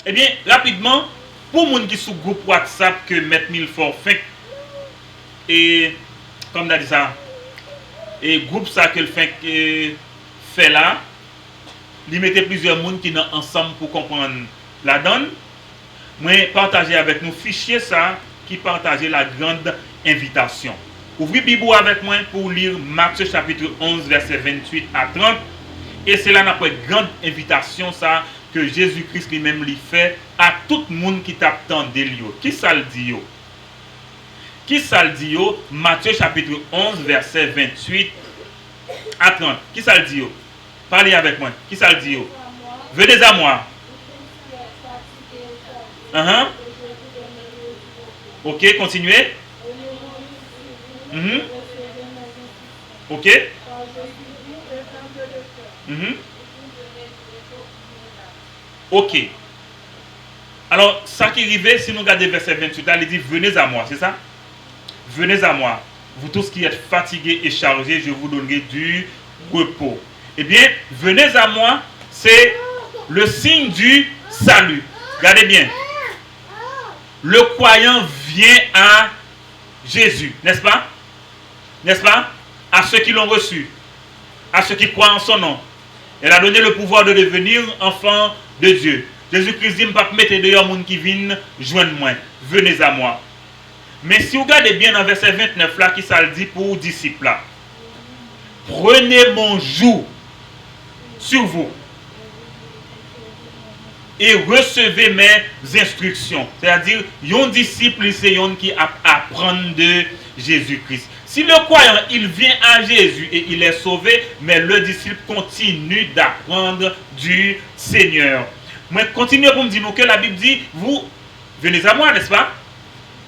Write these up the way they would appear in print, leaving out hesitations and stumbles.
Eh bien, rapidement, pour les gens qui sont sur le groupe WhatsApp que Maître Milford fait, et comme on dit ça, et groupe ça que le fait là, il mettait plusieurs personnes qui sont ensemble pour comprendre la donne. Moi, partagez avec nous fichier ça qui partageait la grande invitation. Ouvrez Bible avec moi pour lire Matthieu chapitre 11, verset 28 à 30. Et c'est là notre grande invitation ça que Jésus-Christ lui-même lui fait à tout le monde qui t'attend de lui. Qui ça le dit yo? Qui ça le dit yo? Matthieu chapitre 11, verset 28 à 30. Qui ça le dit yo? Parlez avec moi. Qui ça le dit yo? Venez à moi. Ok, continuez. Ok. Ok. Alors, ça qui arrivait, si nous regardons verset 28, là, il dit venez à moi, c'est ça? Venez à moi. Vous tous qui êtes fatigués et chargés, je vous donnerai du repos. Eh bien, venez à moi, c'est le signe du salut. Regardez bien. Le croyant vient à Jésus, n'est-ce pas? N'est-ce pas? À ceux qui l'ont reçu, à ceux qui croient en son nom. Elle a donné le pouvoir de devenir enfant de Dieu. Jésus-Christ dit, je ne vais pas mettre dehors les gens qui viennent joindre moi. Venez à moi. Mais si vous regardez bien dans verset 29 là, qui ça le dit pour disciples là. Prenez mon joug sur vous et recevez mes instructions. C'est-à-dire, un disciple, c'est un qui apprend de Jésus-Christ. Si le croyant, il vient à Jésus et il est sauvé, mais le disciple continue d'apprendre du Seigneur. Mais continuez pour me dire que la Bible dit, vous venez à moi, n'est-ce pas?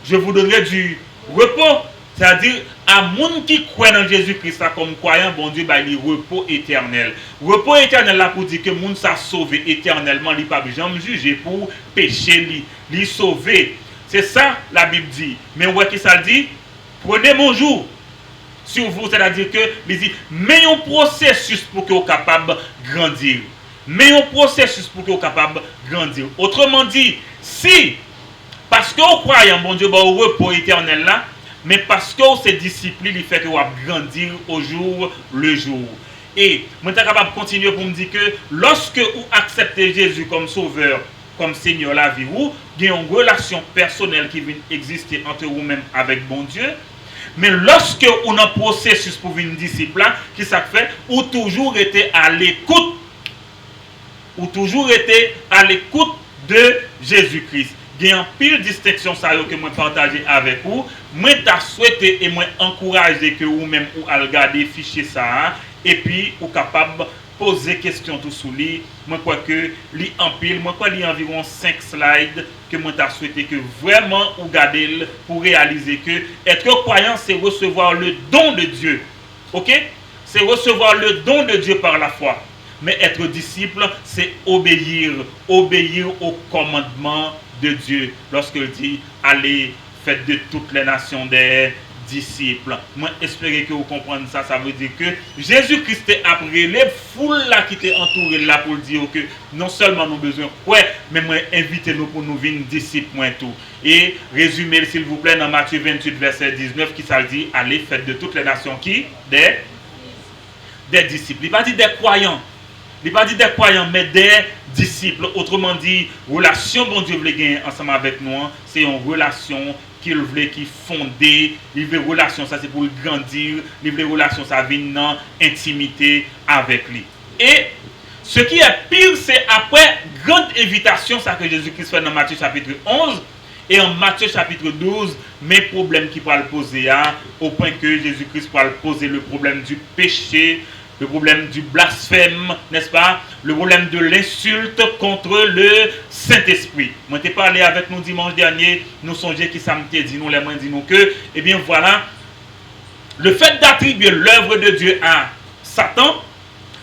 Je vous donnerai du repos. C'est-à-dire, à monde qui croit dans Jésus-Christ comme croyant, bon Dieu, bah, il y a repos éternel. Repos éternel là pour dire que monde s'est sauvé éternellement, il n'est pas jamais jugé pour pécher, il sauvé. C'est ça la Bible dit. Mais ouais, qui ça dit? Prenez mon jour sur vous, c'est-à-dire que il dit, mais un processus pour que vous soyez capable de grandir. Mais un processus pour que vous soyez capable de grandir. Autrement dit, si, parce que vous croyez en bon Dieu, bah, au repos éternel là, mais parce que ces disciplines, il fait que vous grandir au jour le jour. Et moi, je suis capable de continuer pour me dire que lorsque vous acceptez Jésus comme sauveur, comme Seigneur la vie, vous avez une relation personnelle qui vient exister entre vous-même avec bon Dieu. Mais lorsque vous avez un processus pour venir disciple, qui ça fait, vous toujours été à l'écoute. Ou toujours été à l'écoute de Jésus-Christ. Il y a une pile de distinctions que moi partager avec vous. Moi, je souhaité et moi encourager que vous-même vous regarder fichier ça et puis vous capable poser question tout sous lui. Moi crois que li en pile, moi crois li environ 5 slides que moi t'a souhaité que vraiment vous gardez pour réaliser que être croyant c'est recevoir le don de Dieu. OK? C'est recevoir le don de Dieu par la foi. Mais être disciple, c'est obéir au commandement de Dieu. Lorsqu'il dit, allez, faites de toutes les nations des disciples. Moi, espérez que vous comprenez ça. Ça veut dire que Jésus-Christ a pris les foules là qui étaient entourées là pour dire que non seulement nous avons besoin, mais moi, invitez-nous pour nous venir disciples, moi tout. Et résumez, s'il vous plaît, dans Matthieu 28, verset 19, qui ça dit, allez, faites de toutes les nations qui? Des disciples. Il va dire des croyants. Il n'est pas dit des croyants, mais des disciples. Autrement dit, relation bon Dieu veut gagner ensemble avec nous, c'est une relation qu'il veut qui fondée. Il veut relation, ça c'est pour grandir. Il veut relation, ça vient dans intimité avec lui. Et ce qui est pire, c'est après grande invitation, ça que Jésus-Christ fait dans Matthieu chapitre 11. Et en Matthieu chapitre 12, mes problèmes qui pourraient le poser, au point que Jésus-Christ pourra poser le problème du péché, le problème du blasphème, n'est-ce pas? Le problème de l'insulte contre le Saint-Esprit. Moi, t'ai parlé avec nous dimanche dernier, nous songeons qui ça me dit, nous les moins dit nous que, eh bien voilà, le fait d'attribuer l'œuvre de Dieu à Satan,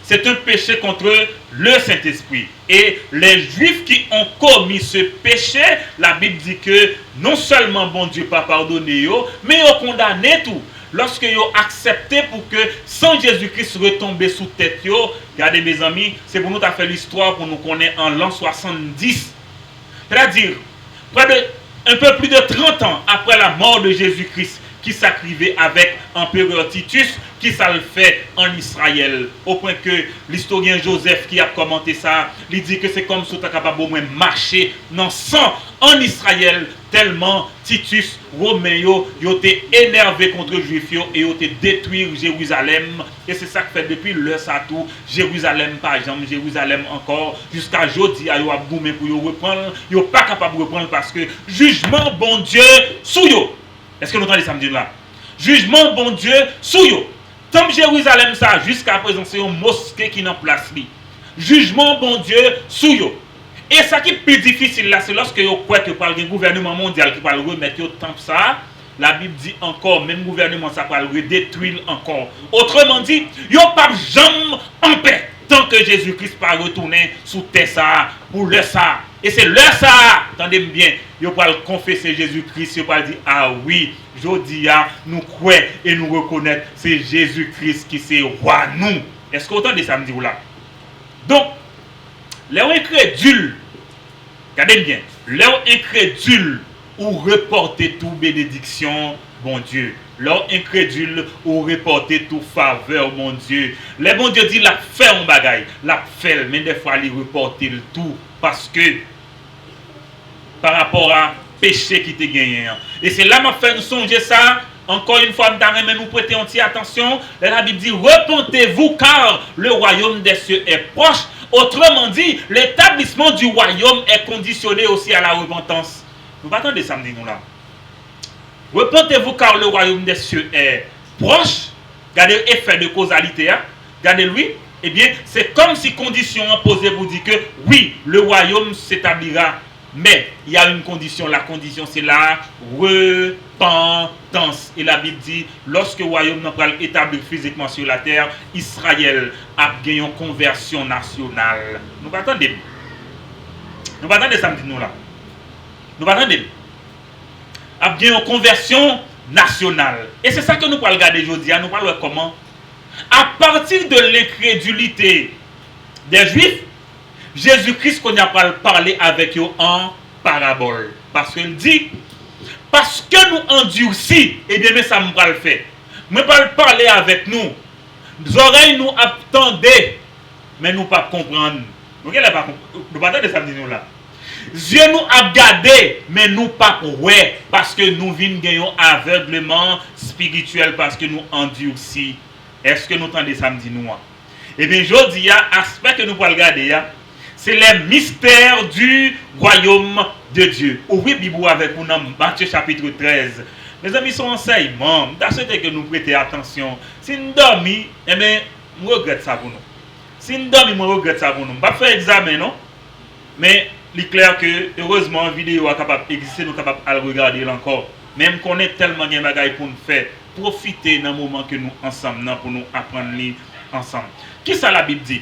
c'est un péché contre le Saint-Esprit. Et les Juifs qui ont commis ce péché, la Bible dit que non seulement bon Dieu pas pardonné, mais ils ont condamné tout. Lorsque ils ont accepté pour que sans Jésus-Christ retomber sous tête, regardez mes amis, c'est pour nous faire fait l'histoire pour nous connaître en l'an 70. C'est-à-dire, un peu plus de 30 ans après la mort de Jésus-Christ, qui s'acrivait avec l'empereur Titus, qui ça le fait en Israël. Au point que l'historien Joseph qui a commenté ça, il dit que c'est comme si tu es capable de marcher dans le sang en Israël, tellement Titus, Romain, ils ont été énervés contre les Juifs et ils ont été détruits Jérusalem. Et c'est ça que fait depuis le Satou, Jérusalem pas jamais, Jérusalem encore, jusqu'à aujourd'hui, ils ont boumé pour reprendre, ils ne sont pas capables de reprendre parce que jugement bon Dieu sous eux. Est-ce que nous entendez samedi là? Jugement bon Dieu sous yo. Tant Jérusalem ça jusqu'à présent c'est une mosquée qui est en place li. Jugement bon Dieu sous yo. Et ça qui est plus difficile là, c'est lorsque vous croyez que par le gouvernement mondial qui va remettre au temple ça, la Bible dit encore, même gouvernement ça va le détruire encore. Autrement dit, yo pas jamais en paix tant que Jésus-Christ pas retourner sous terre ça pour le ça. Et c'est le ça, attendez bien, yo pas le confesser Jésus-Christ, yo pas dire ah oui, jodi a nous croyons et nous reconnaître c'est Jésus-Christ qui c'est roi nous. Est-ce que vous entendez ça me dit là? Donc les incrédules, regardez bien, les incrédules ou reporter toute bénédiction, bon Dieu. Leurs incrédules ou reporter toute faveur, mon Dieu. Les bon Dieu dit la fait un bagaille, la fait, mais des fois il reporte le tout parce que par rapport à péché qui te gagné. Et c'est là que je fais nous songer ça. Encore une fois, nous nous prêter attention. La Bible dit repentez-vous car le royaume des cieux est proche. Autrement dit, l'établissement du royaume est conditionné aussi à la repentance. Nous pas attendre samedi nous là. Repentez-vous car le royaume des cieux est proche. Regardez l'effet de causalité. Hein? Regardez-lui. Eh bien, c'est comme si condition imposée vous dit que oui, le royaume s'établira. Mais il y a une condition. La condition, c'est la repentance. Et la Bible dit, lorsque le royaume n'a pas établi physiquement sur la terre, Israël a gagné une conversion nationale. Nous pas attendre. Nous pas attendre samedi nous là. Nous pas attendre. A gagné une conversion nationale. Et c'est ça que nous allons regarder aujourd'hui. Nous allons voir comment, à partir de l'incrédulité des Juifs, Jésus-Christ qu'on a parlé avec eux en parabole. Parce qu'il dit, parce que nous endurcis, eh bien, mais ça me va le faire. Je ne vais pas parler avec nous. Les oreilles nous attendaient, mais nous ne pas comprendre. Nous ne pas comprendre de samedi nous là. Dieu nous a gardé, mais nous pas ouais, parce que nous venons gagner un aveuglement spirituel, parce que nous endurcis. Est-ce que nous entendez samedi nous? Eh bien, je dis, aspect que nous allons regarder, c'est les mystères du royaume de Dieu. Ouvrez Bible avec nous dans Matthieu chapitre 13. Les amis, sont enseignements. D'acheter que nous prêtons attention. Si nous dormons, eh bien, je regrette ça pour nous. Si nous dormons, je regrette ça pour nous. Je ne vais pas faire examen, non? Mais il est clair que, heureusement, la vidéo est capable d'exister, nous sommes capables de le regarder encore. Même qu'on est tellement de choses pour nous faire, profiter d'un moment que nous ensemble, pour nous apprendre ensemble. Qui ça la Bible dit?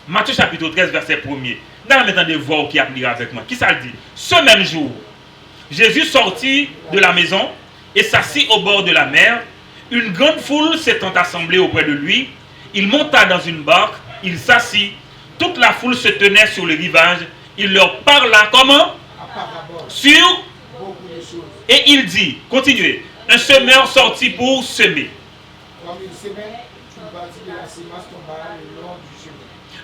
Matthieu chapitre 13, verset 1er. Dans la de voir qui a lire avec moi. Qui ça dit? Ce même jour, Jésus sortit de la maison et s'assit au bord de la mer. Une grande foule s'étant assemblée auprès de lui. Il monta dans une barque, il s'assit. Toute la foule se tenait sur le rivage. Il leur parla comment? Sur. Et il dit, continuez, un semeur sortit pour semer. Comme il semait, une partie de la semence tomba le long du chemin.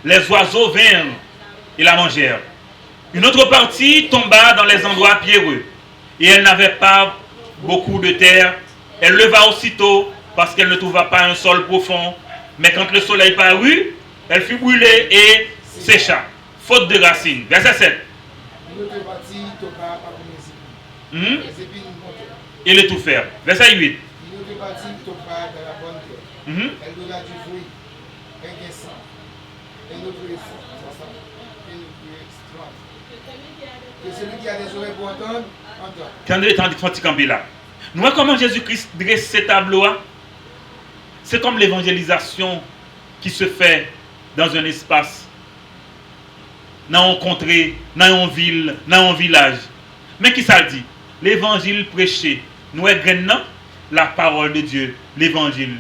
Les oiseaux vinrent et la mangèrent. Une autre partie tomba dans les endroits pierreux. Et elle n'avait pas beaucoup de terre. Elle leva aussitôt parce qu'elle ne trouva pas un sol profond. Mais quand le soleil parut, elle fut brûlée et sécha. Faute de racines. Verset 7. Une autre partie tomba parmi les épines. Les épines montèrent. Et l'étouffèrent. Verset 8. Une autre partie tomba dans la bonne terre. Elle donna du fruit Que celui qui a des oreilles pour entendre, entend. Quand il est en train de là. Nous voyons comment Jésus-Christ dresse ce tableau. C'est comme l'évangélisation qui se fait dans un espace, dans une contrée, dans une ville, dans un village. Mais qui ça dit? L'évangile prêché. Nous avons la parole de Dieu, l'évangile.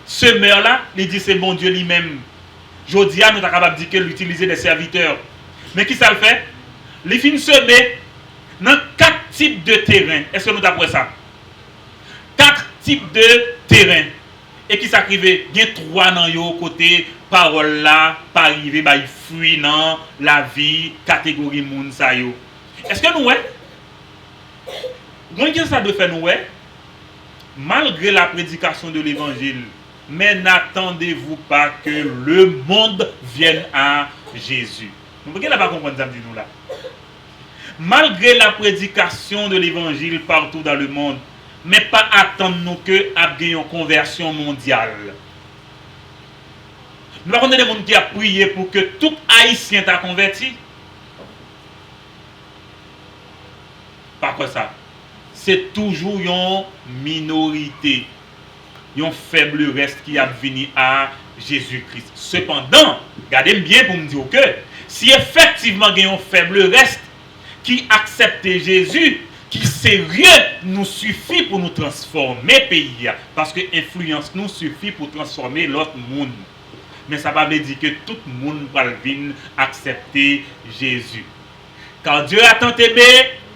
Semeur là, il dit c'est bon Dieu lui-même. Jodia, nous sommes capables de dire qu'il utilise des serviteurs. Mais qui ça le fait? Les fins semer dans 4 types de terrains. Est-ce que nous avons ça? 4 types de terrains. Et qui s'arrive, il y a 3 dans le côté, parole là, pas arriver, bah, il fuit dans la vie, catégorie moun sa yo. Est-ce que nous, qu'est-ce que ça doit faire nous, malgré la prédication de l'évangile, mais n'attendez-vous pas que le monde vienne à Jésus. Vous ne pouvez pas comprendre ça, nous là. Malgré la prédication de l'évangile partout dans le monde, mais pas attendre nous que ait une conversion mondiale. Nous avons des gens qui ont prié pour que tout Haïtien t'a converti. Par quoi ça? C'est toujours une minorité, un faible reste qui a venu à Jésus-Christ. Cependant, regardez bien pour me dire que si effectivement il y a un faible reste qui accepte Jésus, qui sérieux nous suffit pour nous transformer pays. Parce que l'influence nous suffit pour transformer l'autre monde. Mais ça va veut dire que tout le monde va venir accepter Jésus. Car Dieu a tant aimé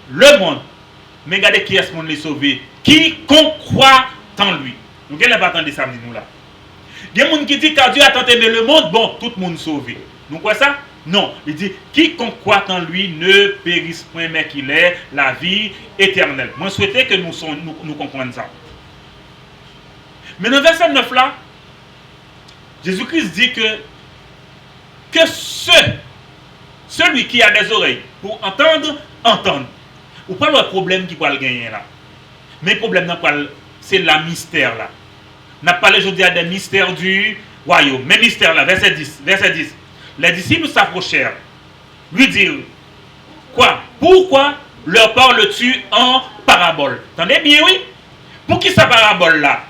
le monde. Mais regardez qui est ce monde les sauver. Quiconque croit en lui. Nous ne pas attendre ça nous là. Il y a des gens qui disent car Dieu a tant aimé le monde, bon, tout le monde sauvé. Nous quoi ça? Non, il dit, quiconque croit en lui ne périsse point, mais qu'il ait la vie éternelle. Moi, je souhaitais que nous comprenions ça. Mais dans le verset 9 là, Jésus-Christ dit que celui qui a des oreilles pour entendre, entende. Ou pas le problème qui va le gagner là. Mais le problème, c'est la mystère là. On a parlé aujourd'hui des mystères du royaume. Mais mystère là, verset 10. Les disciples s'approchèrent, lui dirent, quoi? Pourquoi leur parles-tu en parabole? Attendez bien, oui? Pour qui sa parabole là?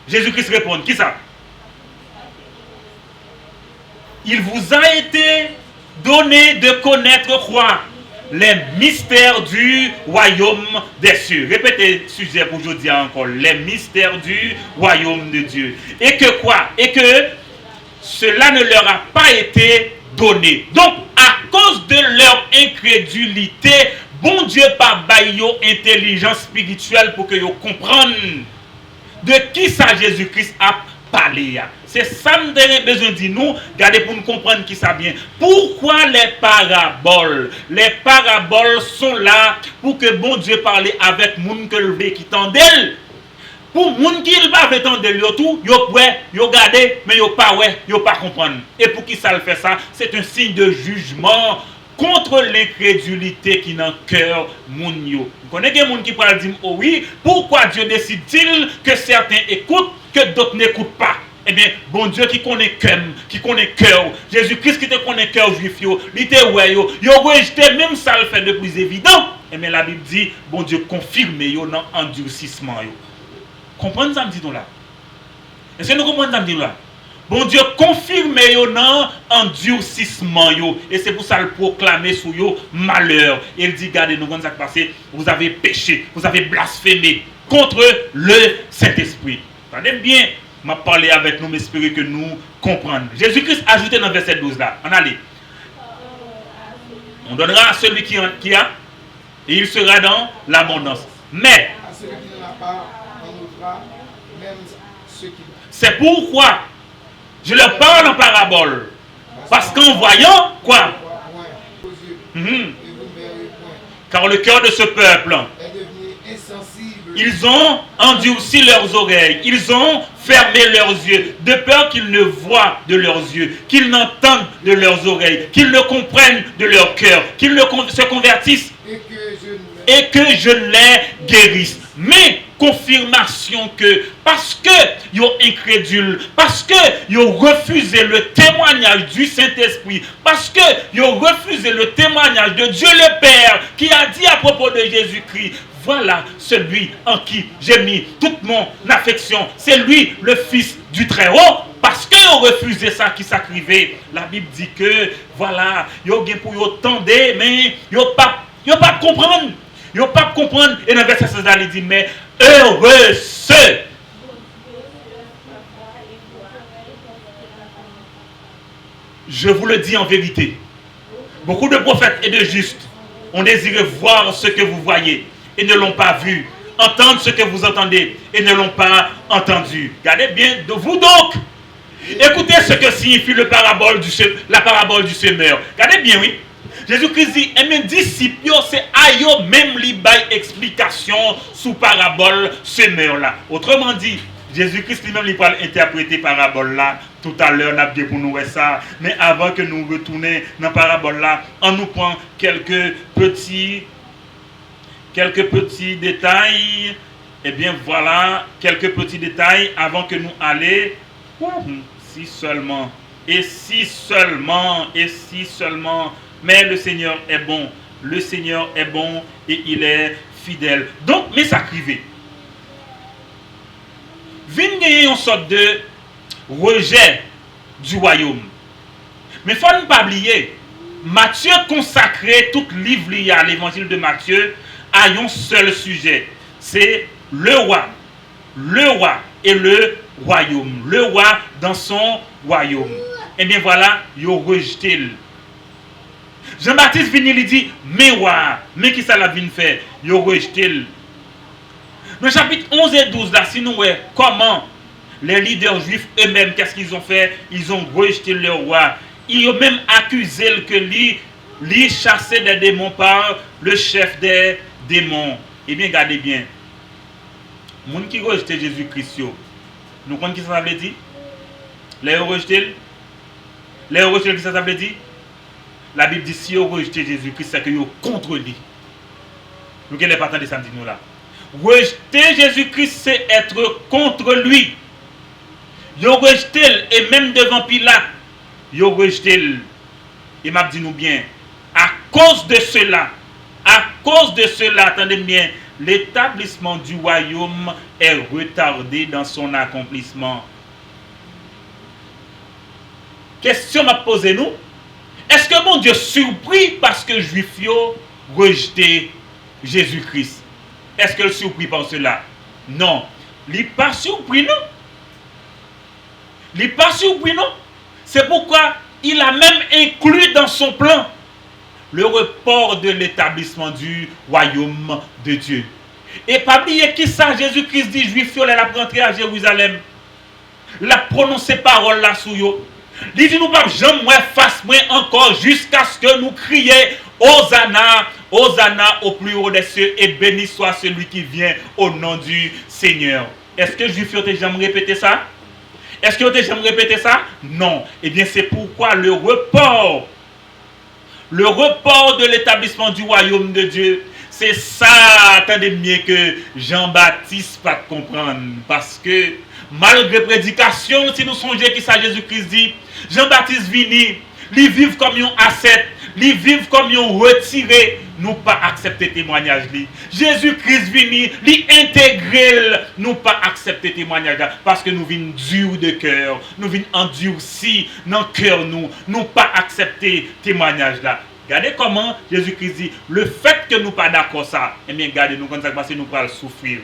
Jésus-Christ répond, qui ça? Il vous a été donné de connaître quoi? Les mystères du royaume des cieux. Répétez le sujet pour aujourd'hui encore. Les mystères du royaume de Dieu. Et que quoi? Et que cela ne leur a pas été donné. Donc, à cause de leur incrédulité, bon Dieu pas baille intelligence spirituelle pour que vous compreniez de qui ça Jésus-Christ a parlé. C'est ça que nous avons besoin de nous, regardez pour nous comprendre qui ça vient. Pourquoi les paraboles? Les paraboles sont là pour que bon Dieu parle avec les gens qui t'entendent. Pour les gens qui ne peuvent pas entendre tout, ils peuvent regarder, mais ils ne peuvent pas comprendre. Et pour qui ça le fait ça? C'est un signe de jugement contre l'incrédulité qui est dans le cœur de Vous connaissez des gens qui parlent dire, oh oui, pourquoi Dieu décide-t-il que certains écoutent, que d'autres n'écoutent pas? Eh bien, bon Dieu qui connaît cœur, Jésus-Christ qui te connaît cœur juif, il était ouais, il a rejeté même ça le fait de plus évident. Eh bien, la Bible dit, bon Dieu confirme dans l'endurcissement. Comprenez ça, me dit là? Est-ce que nous comprenons ça, me dit là? Bon Dieu confirme dans l'endurcissement. Et c'est pour ça qu'il proclame sur eux malheur. Et il dit, regardez, nous, quand ça passé, vous avez péché, vous avez blasphémé contre le Saint-Esprit. Attendez bien. m'a parlé avec nous, m'espérer que nous comprenions. Jésus-Christ a ajouté dans le verset 12 là. On allait. On donnera à celui qui a, et il sera dans l'abondance. Mais, à celui qui n'en a pas, on notera même ceux qui n'ont. C'est pourquoi je leur parle en parabole. Parce qu'en voyant, quoi? Car le cœur de ce peuple est devenu insensible. Ils ont endurci leurs oreilles, ils ont fermé leurs yeux, de peur qu'ils ne voient de leurs yeux, qu'ils n'entendent de leurs oreilles, qu'ils ne comprennent de leur cœur, qu'ils se convertissent et que je les guérisse. Mais confirmation que parce que yo incrédule, parce que yo refusé le témoignage du Saint-Esprit, parce que yo refusé le témoignage de Dieu le Père qui a dit à propos de Jésus-Christ, voilà celui en qui j'ai mis toute mon affection, c'est lui le Fils du Très-Haut. Parce que vous refusez ça qui s'acrivait, la Bible dit que, voilà, vous avez pour vous tendre, mais vous n'avez pas comprendre. Vous n'avez pas comprendre. Et dans le verset 16, il dit, mais heureux ceux. Je vous le dis en vérité. Beaucoup de prophètes et de justes ont désiré voir ce que vous voyez et ne l'ont pas vu. Entendre ce que vous entendez et ne l'ont pas entendu. Regardez bien de vous donc. Écoutez ce que signifie la parabole du semeur. Regardez bien, oui. Jésus-Christ dit, mes disciples, c'est à eux même li bay explication sous parabole semeur là. Autrement dit, Jésus-Christ lui-même il parle interpréter parabole là. Tout à l'heure, on a dit pour nous ça. Mais avant que nous retournions dans la parabole là, on nous prend quelques petits détails. Eh bien voilà, quelques petits détails avant que nous allions. Si seulement, et si seulement, et si seulement, mais le Seigneur est bon, le Seigneur est bon et il est fidèle. Donc, mais ça crive. Vin gagner une sorte de rejet du royaume. Mais il ne faut pas oublier, Matthieu consacrait tout livre lié à l'évangile de Matthieu à un seul sujet. C'est le roi et le royaume. Le roi dans son royaume. Et bien voilà, il a rejeté. Jean-Baptiste vient, il dit, mais roi, mais qui ça l'a vient faire? Il a rejeté. Dans le chapitre 11 et 12, là, si nous voyons comment les leaders juifs eux-mêmes, qu'est-ce qu'ils ont fait? Ils ont rejeté le roi. Ils ont même accusé que lui chassait des démons par le chef des démons. Eh bien, regardez bien. Les gens qui rejettent Jésus-Christ, nous comprenons qui ça veut dire? Les rejetés, qui ça veut dire? La Bible dit si vous rejetez Jésus-Christ, c'est que vous contre lui. Nous ne pas de samedi nous là. Rejeter Jésus-Christ, c'est être contre lui. Vous rejetez et même devant Pilate, vous rejetez. Et m'a dit nous bien, à cause de cela, attendez bien, l'établissement du royaume est retardé dans son accomplissement. Question m'a posé nous. Est-ce que mon Dieu surpris parce que Juifs rejeté Jésus-Christ? Est-ce qu'il est surpris par cela? Non. Il n'est pas surpris, non. Il n'est pas surpris, non. C'est pourquoi il a même inclus dans son plan le report de l'établissement du royaume de Dieu. Et pas oublier qui ça, Jésus-Christ dit, Juifs, il a rentré à Jérusalem. Il a prononcé parole là sous eux. Il dit, nous pas jamais face moi encore jusqu'à ce que nous crions Hosanna, Hosanna au plus haut des cieux et béni soit celui qui vient au nom du Seigneur. Est-ce que Juifs ont jamais répété ça? Est-ce qu'ils ont jamais répété ça? Non. Eh bien, c'est pourquoi le report de l'établissement du royaume de Dieu, c'est ça, attendez mieux que Jean-Baptiste pas comprendre. Parce que, malgré prédication, si nous songeons qui ça Jésus-Christ dit, Jean-Baptiste vini, il vivent comme un ascète, il vivent comme un retiré, nous pas accepter témoignage li. Jésus-Christ vini, il intégrer, nous pas accepter témoignage parce que nous venons dur de cœur, nous venons endurcis dans le cœur nous pas accepter témoignage là. Regardez comment Jésus-Christ dit, le fait que nous pas d'accord ça, eh bien regardez nous quand ça passe nous pas souffrir.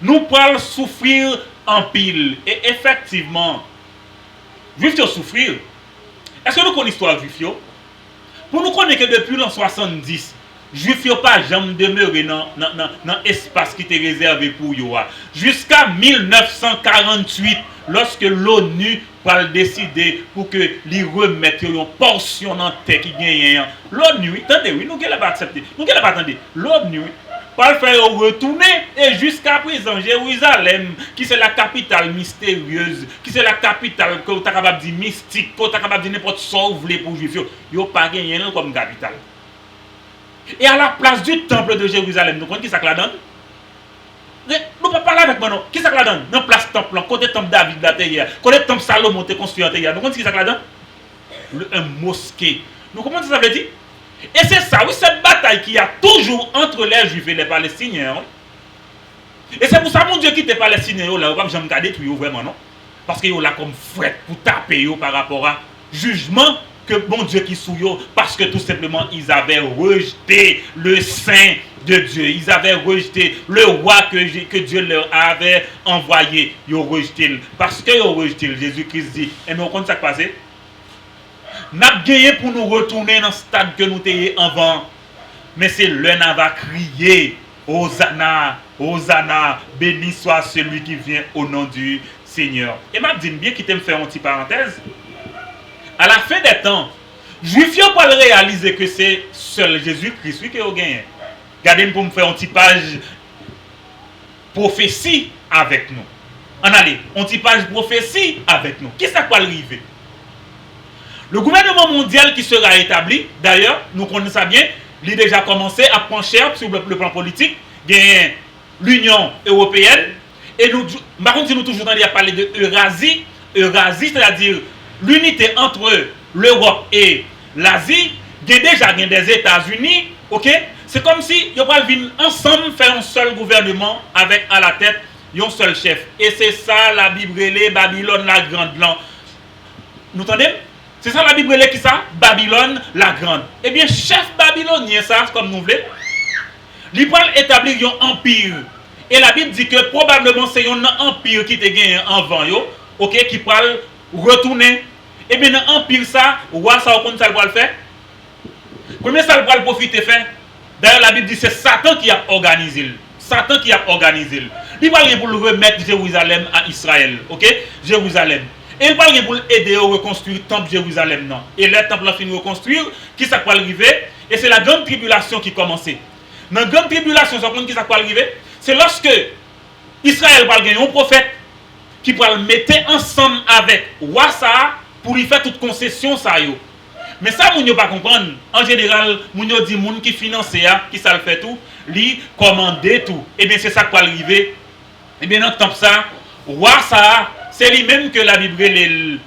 Nous pas souffrir en pile et effectivement Juifs souffrir. Est-ce que nous connaissons l'histoire juif? Pour nous connaître que depuis l'an 70, Juifs n'ont pas jamais demeuré dans l'espace qui était réservé pour eux. Jusqu'à 1948, lorsque l'ONU va décider pour que les remettent une portion dans la terre qui gagne. L'ONU, attendez, oui, nous n'avons pas accepté. Nous n'avons pas attendu. L'ONU va le faire retourner et jusqu'à présent, Jérusalem, qui c'est la capitale mystérieuse, qui c'est la capitale que tu es capable de dire mystique, que tu es capable de dire n'importe quoi vous voulez pour Juifs, il n'y a pas gagné comme capitale. Et à la place du temple de Jérusalem, nous connaissons qui ça la donne? nous pas parler avec moi non. Qui ça que là-dedans? Dans place temple, côté temple David la terre, côté temple Salomon te construit en terre. Nous connaissons qui ça que là-dedans? Un mosquée. Nous comprenons ça veut dire? Et c'est ça, oui, cette bataille qu'il y a toujours entre les Juifs et les Palestiniens. Oui. Et c'est pour ça, mon Dieu, qui était Palestinien, là, on va jamais garder tout vraiment, non? Parce qu'il y a là comme fret pour taper par rapport à jugement que bon Dieu qui sous yo, parce que tout simplement ils avaient rejeté le Saint de Dieu, ils avaient rejeté le roi que Dieu leur avait envoyé, ils ont rejeté, parce qu'ils ont rejeté, Jésus-Christ dit, et nous comprenons ça qui passe, nous avons gagné pour nous retourner dans le stade que nous étions avant, mais c'est l'un va crier, Hosanna, Hosanna, béni soit celui qui vient au nom du Seigneur. Et m'a dit bien qu'il me fait une petite parenthèse. À la fin des temps, Juifs vont réaliser que c'est seul Jésus-Christ qui a gagné. Regardez pour me faire une petite page prophétie avec nous. On allait, une petite page prophétie avec nous. Qui ça va arriver? Le gouvernement mondial qui sera établi, d'ailleurs, nous connaissons ça bien, il a déjà commencé à prendre cher sur le plan politique. Il y a l'Union européenne. Et nous, par contre, nous toujours à parler de Eurasie. Eurasie, c'est-à-dire l'unité entre l'Europe et l'Asie. Il y a déjà des États-Unis. Ok? C'est comme si ils vont ensemble faire un seul gouvernement avec à la tête un seul chef. Et c'est ça la Bible, Babylone la grande. Nous entendez? C'est ça la Bible qui ça? Babylone la grande. Eh bien, chef babylonien, ça, comme nous voulons, il va établir un empire. Et la Bible dit que probablement c'est un empire qui te gagné avant, ok, qui va retourner. Eh bien, dans l'empire, ça, roi, ça, comment ça va le faire? Comment ça va le profiter faire? D'ailleurs, la Bible dit que c'est Satan qui a organisé. Satan qui a organisé. Il va pour le remettre Jérusalem à Israël, ok? Jérusalem. Et il va pour aider à reconstruire le temple Jérusalem. Non. Et le temple a fini de reconstruire, qui ça va arriver? Et c'est la grande tribulation qui commence. Dans la grande tribulation, ça qui ça va arriver? C'est lorsque Israël va gagner un prophète qui va le mettre ensemble avec Wassa pour lui faire toute concession. Ça, yo. Mais ça, vous ne pas comprendre. En général, vous dit moun qui finance, qui ça le fait tout, lui commander tout. Et bien c'est ça qui va arriver. Et bien dans le temps ça, Wassa, c'est lui-même que la Bible est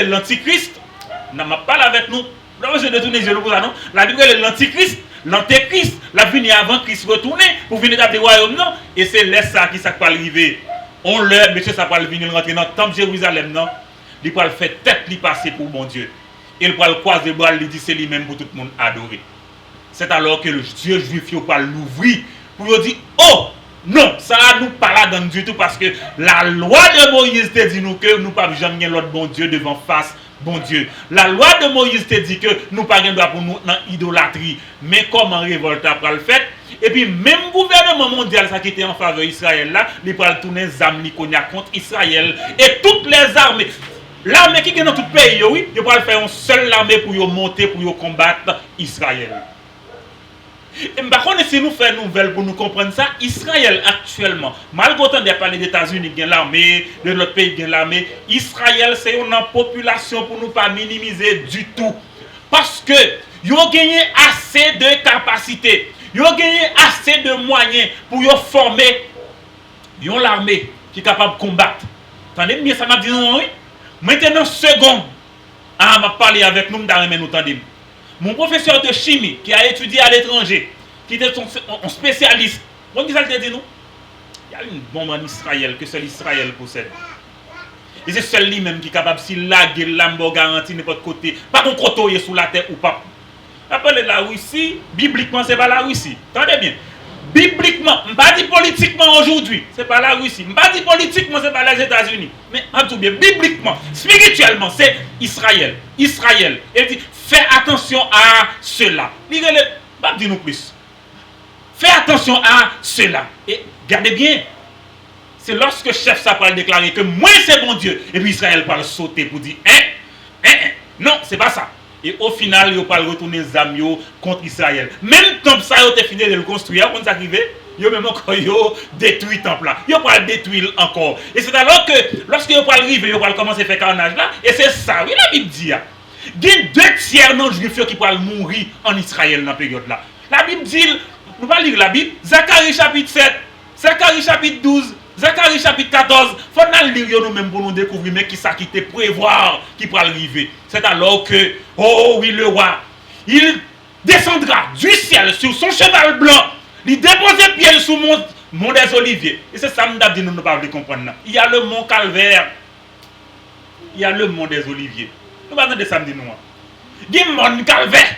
l'antichrist. N'a pas parlé avec nous. Non, je détourne les yeux pour ça, non? La Bible est l'antichrist. L'antéchrist, la venue avant Christ retourner pour venir dans le royaume, non? Et c'est là ça qui va arriver. On leur, monsieur, ça va venir rentrer dans le temple Jérusalem, non? Il va le faire tête, il passer pour mon Dieu. Il va le croiser les bras, il dit c'est lui-même pour tout le monde adorer. C'est alors que le Dieu juif va l'ouvrir pour lui dire, oh, non, ça nous parle dans du tout parce que la loi de Moïse te dit nous que nous ne pouvons jamais l'autre bon Dieu devant face. Bon Dieu, la loi de Moïse te dit que nous pas droit pour nous dans l'idolâtrie. Mais comment révolte après le fait? Et puis même gouvernement mondial ça qui était en faveur d'Israël là, il va tourner les armes contre Israël et toutes les armées. L'armée qui est dans tout le pays, oui, il va faire une seule armée pour monter, pour combattre Israël. Et par contre, si nous faisons une nouvelle pour nous comprendre ça, Israël actuellement, malgré autant de parler des États-Unis qui ont l'armée, de notre pays qui ont l'armée, Israël c'est une population pour nous pas minimiser du tout. Parce que ils ont gagné assez de capacités, ils ont gagné assez de moyens pour former l'armée qui est capable de combattre. Attendez, bien ça m'a dit non, oui. Maintenant, seconde, m'a parlé avec nous, nous entendons. Mon professeur de chimie qui a étudié à l'étranger, qui était un spécialiste, bon, qui ça te dit nous? Il y a une bombe en Israël que seul Israël possède. Et c'est seul lui-même qui est capable, s'il lague l'ambo garantie n'importe côté, pas qu'on crotoye sous la terre ou pas. Après la Russie, bibliquement, c'est pas la Russie. Attendez bien. Bibliquement, je ne pas dire politiquement aujourd'hui, c'est pas la Russie. Je ne pas dire politiquement, c'est pas les États-Unis. Mais tout bien, bibliquement, spirituellement, c'est Israël. Israël. Il dit, fais attention à cela. Dis-nous plus. Fais attention à cela. Et gardez bien, c'est lorsque le chef ça va déclarer que moi c'est bon Dieu. Et puis Israël va sauter pour dire, non, c'est pas ça. Et au final, il va retourner les âmes contre Israël. Même comme ça, il a fini de le construire. Quand ça arrive, il a même encore détruit le temple là. Il va le détruire encore. Et c'est alors que, lorsqu'il va arriver, il va commencer à faire carnage là. Et c'est ça, oui, la Bible dit. Il y a 2/3 non juifs qui vont mourir en Israël dans cette période là. La Bible dit, nous allons lire la Bible, Zacharie chapitre 7. Zacharie chapitre 12, Zacharie chapitre 14, il faut lire nous-mêmes pour nous découvrir mais qui ça qui te prévoir qui pourra arriver. C'est alors que, oh oui, le roi, il descendra du ciel sur son cheval blanc, il dépose pied sous mont des Oliviers. Et c'est ça que nous ne pouvons pas comprendre. Il y a le mont Calvaire, il y a le mont des Oliviers. Nous ne pouvons pas samedi nous. Il y a le mont Calvaire,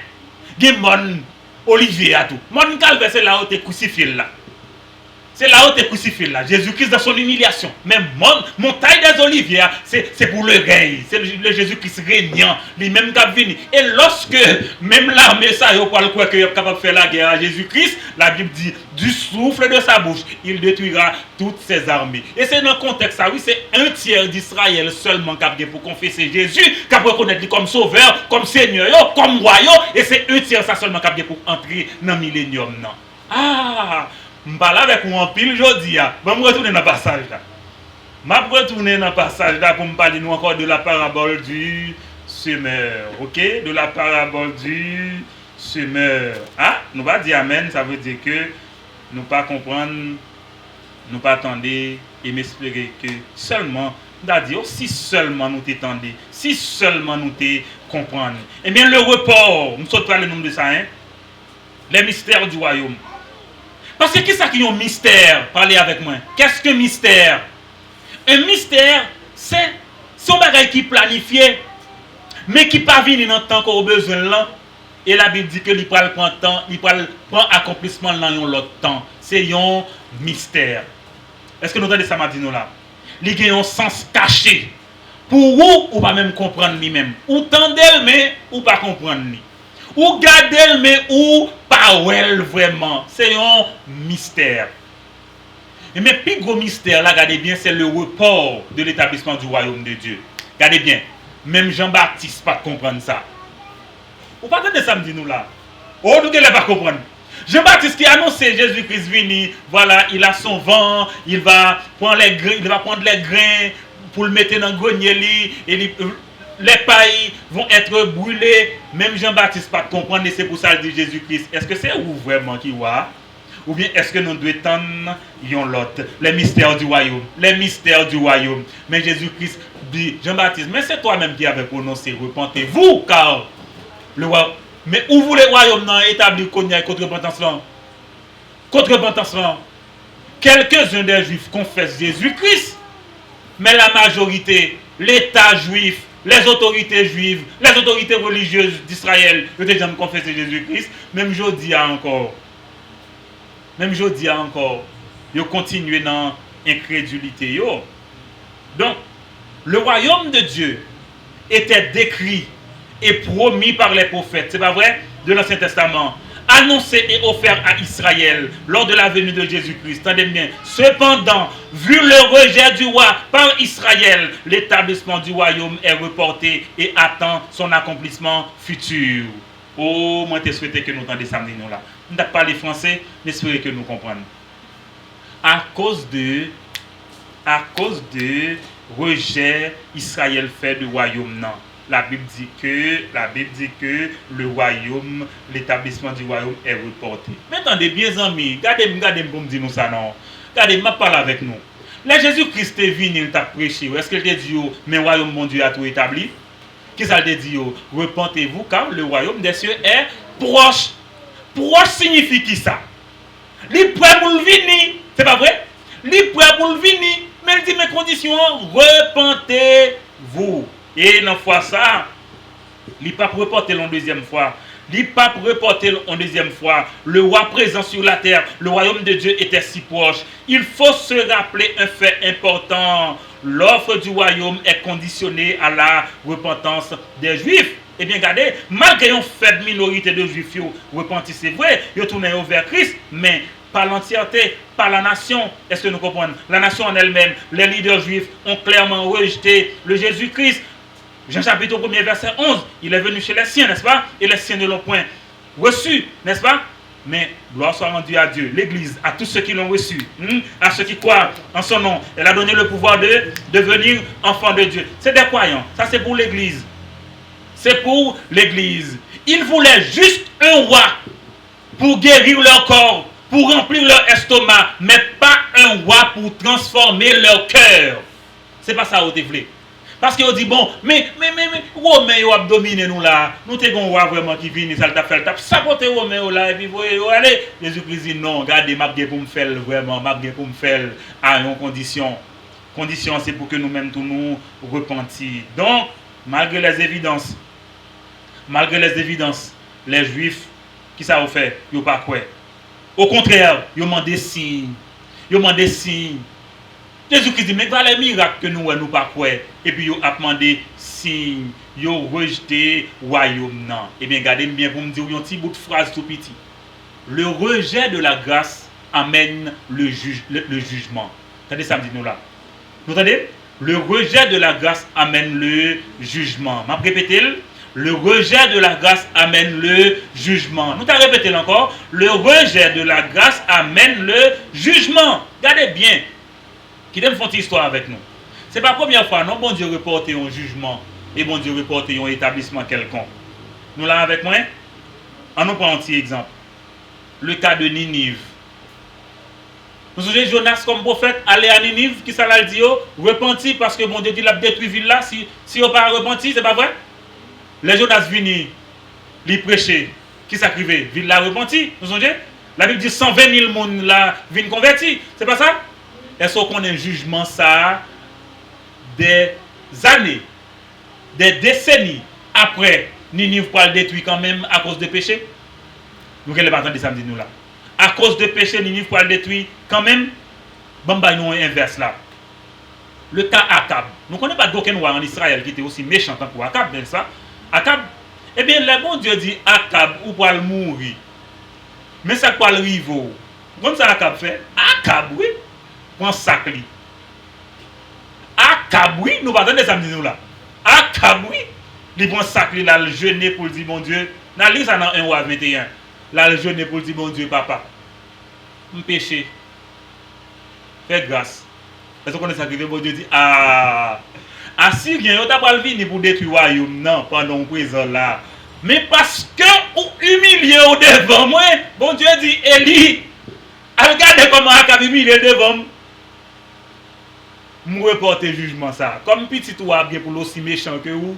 il y a le mont Olivier à tout. Mont Calvaire, c'est là où tu es crucifié là. C'est là où tu es crucifié là. Jésus-Christ dans son humiliation. Même montagne des Oliviers, c'est pour le règne. C'est le Jésus-Christ régnant. Lui-même qui a venu. Et lorsque même l'armée, ça, il croit qu'il est capable de faire la guerre à Jésus-Christ, la Bible dit, du souffle de sa bouche, il détruira toutes ses armées. Et c'est dans le contexte, ça, oui, c'est un tiers d'Israël seulement qui a pour confesser Jésus, qui a pour reconnaître lui comme sauveur, comme seigneur, comme roi. Et c'est un tiers ça seulement qui a pour entrer dans le millénium. Ah! Je parle avec vous en pile aujourd'hui. Je vais me retourner dans le passage là. Je vais retourner dans le passage là pour me parler nous encore de la parabole du semeur. Ok? De la parabole du semeur. Ah? Nous va dire amen, ça veut dire que nous ne pas comprendre, nous pas attendre et m'espérer que seulement, c'est-à-dire si seulement nous t'étendons, si seulement nous te comprendre. Eh bien le report, nous sommes pas le nom de ça, hein? Les mystères du royaume. Parce que qu'est-ce qui est un mystère? Parlez avec moi. Qu'est-ce qu'un mystère? Un mystère, c'est un bagage qui est planifié, mais qui pas venu dans le temps qu'on a besoin là. Et la Bible dit que il prend le temps, il prend accomplissement dans l'autre temps. C'est un mystère. Est-ce que nous entendez ça, Madino là? Il y a un sens caché. Pour vous, ou pas même comprendre lui-même. Ou tendez mais ou pas comprendre lui. Ou garder mais ou pas well vraiment. C'est un mystère. Et mais plus gros mystère là, regardez bien, c'est le report de l'établissement du royaume de Dieu. Regardez bien, même Jean-Baptiste pas comprendre ça. Vous pas de samedi nous là. Oh, nous ne pas comprendre. Jean-Baptiste qui a annoncé Jésus-Christ venu, voilà, il a son vent, il va prendre les grains pour le mettre dans le grenier et les pailles vont être brûlées. Même Jean-Baptiste pas comprendre et c'est pour ça qu'il dit Jésus-Christ. Est-ce que c'est où vraiment qui voit? Ou bien est-ce que nous devons tendre l'autre? Les mystères du royaume. Les mystères du royaume. Mais Jésus-Christ dit, Jean-Baptiste, mais c'est toi-même qui avais prononcé, repentez-vous, car le royaume. Mais où vous les royaumes établis contre repentance là? Contre repentance là. Quelques-uns des juifs confessent Jésus-Christ. Mais la majorité, l'État juif, les autorités juives, les autorités religieuses d'Israël, ils ont déjà confessé Jésus-Christ. Même aujourd'hui encore. Ils continuent dans l'incrédulité. Donc, le royaume de Dieu était décrit et promis par les prophètes. C'est pas vrai? De l'Ancien Testament. Annoncé et offert à Israël lors de la venue de Jésus-Christ. Attendez bien. Cependant, vu le rejet du roi par Israël, l'établissement du royaume est reporté et attend son accomplissement futur. Oh, moi, je souhaite que nous entendions ça là. Nous n'avons pas les français, mais j'espère que nous comprenons. À cause de rejet, Israël fait du royaume non. La Bible dit que le royaume, l'établissement du royaume est reporté. Mais attendez, bien amis, regardez pour me dire nous ça non. Regardez, m'a parlé avec nous. Là, Jésus-Christ est venu, il t'a prêché. Est-ce qu'il t'a dit, mais le royaume mon Dieu a tout établi? Qu'est-ce qu'il t'a dit? Repentez-vous car le royaume des cieux est proche. Proche signifie qui ça? Il prêt pour le venir. C'est pas vrai? Il prêt pour le venir. Mais il dit mes conditions, repentez-vous. Et dans fois ça, il pas reporter en deuxième fois. Il pas reporter en deuxième fois. Le roi présent sur la terre, le royaume de Dieu était si proche. Il faut se rappeler un fait important. L'offre du royaume est conditionnée à la repentance des Juifs. Eh bien, regardez, malgré une faible minorité de Juifs repentis, c'est vrai, ils tournent vers Christ, mais par l'entièreté, par la nation. Est-ce que nous comprenons? La nation en elle-même, les leaders juifs ont clairement rejeté le Jésus-Christ. Jean chapitre 1er verset 11, il est venu chez les siens, n'est-ce pas? Et les siens ne l'ont point reçu, n'est-ce pas? Mais gloire soit rendue à Dieu, l'Église, à tous ceux qui l'ont reçu, à ceux qui croient en son nom. Elle a donné le pouvoir de devenir enfants de Dieu. C'est des croyants, ça c'est pour l'Église. C'est pour l'Église. Ils voulaient juste un roi pour guérir leur corps, pour remplir leur estomac, mais pas un roi pour transformer leur cœur. C'est pas ça que vous voulez. Parce qu'on dit, bon, mais, Romain, ils ont dominé nous là. Nous avons un roi vraiment qui vient, ça t'a fait le tap. Ça côté Romain là, et puis vous allez. Jésus-Christ dit, non, regardez, m'a pour me faire vraiment, m'a pour me faire à une condition. Condition, c'est pour que nous-mêmes tous nous repentir. Donc, malgré les évidences, les Juifs, qui ça a fait? Ils n'ont pas quoi. Au contraire, ils ont demandé signes. Jésus-Christ dit, mais voilà les miracles que nous ne pas quoi. Et puis, ils ont demandé signes. Ils ont rejeté le royaume. Eh bien, regardez bien pour me dire un petit bout de phrase tout petit. Le rejet de la grâce amène le jugement. Attendez, ça me dit nous là. Vous entendez? Le rejet de la grâce amène le jugement. Je répète. Le rejet de la grâce amène le jugement. Nous t'avons répété encore. Le rejet de la grâce amène le jugement. Regardez bien. Qui t'aime faire une histoire avec nous. Ce n'est pas la première fois, non, bon Dieu reporte un jugement et bon Dieu reporte un établissement quelconque. Nous là avec moi, on nous prend un petit exemple. Le cas de Ninive. Nous souvenons Jonas comme prophète, aller à Ninive, qui ça l'a dit, repenti parce que bon Dieu dit qu'il a détruit la ville là, si on pas repenti, c'est pas vrai? Les Jonas viennent, les prêcher, qui s'acrivait, ville là repenti, nous souvenons? La Bible dit 120 000 personnes là viennent convertis, c'est pas ça? Est-ce qu'on a un jugement ça des années, des décennies après, Ninive pour le détruire quand même à cause de péché? Nous ne pas attendre samedi nous là. À cause de péché, Ninive pour le détruire quand même. Bon, bah, nous inverse là. Le cas Akab. Nous ne connaissons pas d'aucun roi en Israël qui était aussi méchant que Akab, n'est-ce pas? Akab, eh bien, le bon Dieu dit Akab ou pour le mourir. Mais ça quoi le riveau? Comme ça Akab fait? Akab, oui. Prends sac li. Akab, oui. Nous ne pas attendre samedi nous là. Akab, oui. Il prend sac li là, le jeûner pour dire mon Dieu. Dans l'île, ça dans 1 roi 21. Là, le jeûne pour dire, mon Dieu, papa, je péché. Faites grâce. Est-ce qu'on est sacrifié, mon Dieu dit, Assyrien, on t'a pas venir pour détruire le royaume, non, pendant le présent là. Mais parce que vous humiliez au devant moi, bon Dieu dit, Élie, regardez comment Akab humilié devant moi. Je reporte le jugement ça. Comme petit roi bien pour aussi méchant que vous,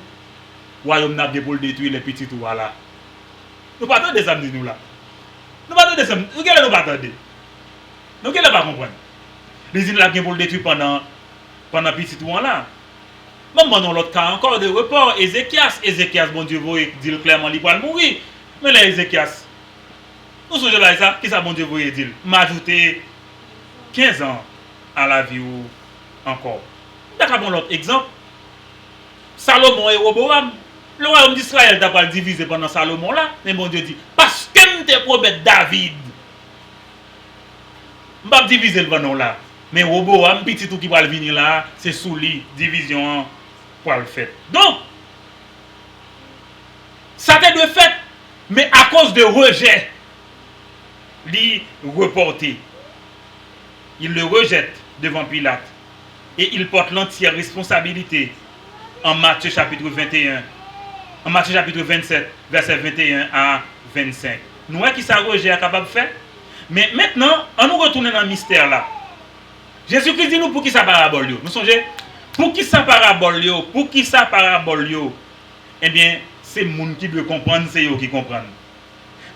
le royaume n'a bien pour le détruire les petits rois là. Nous ne partons pas des amis nous là. Nous ne partons pas des amis. Nous ne pas attendre. Nous ne pas comprendre. Les îles là pour le détruire pendant petit temps là. Même dans l'autre cas encore de report, Ézéchias, bon Dieu, vous dit clairement, il va mourir. Mais là, Ézéchias, nous sommes là, ça, qui ça, bon Dieu, vous dit, m'ajouter 15 ans à la vie ou encore. D'accord, bon, l'autre exemple, Salomon et Roboam. Le royaume d'Israël n'a pas divisé pendant Salomon là, mais bon Dieu dit, parce que je te promets David, je ne vais pas diviser le pendant là. Mais Roboam, petit tout qui va venir là, c'est sous lui, division pour le faire. Donc, ça t'est de fait, mais à cause de rejet, il reporté. Il le rejette devant Pilate. Et il porte l'entière responsabilité en Matthieu chapitre 21. En Matthieu chapitre 27, verset 21 à 25. Nous voyons qui ça rejet est capable de faire. Mais maintenant, on nous retourne dans le mystère là. Jésus-Christ dit nous pour qui ça parabole. Nous songez? Pour qui ça parabole? Pour qui ça parabole? Eh bien, c'est les gens qui doivent comprendre, c'est eux qui comprennent.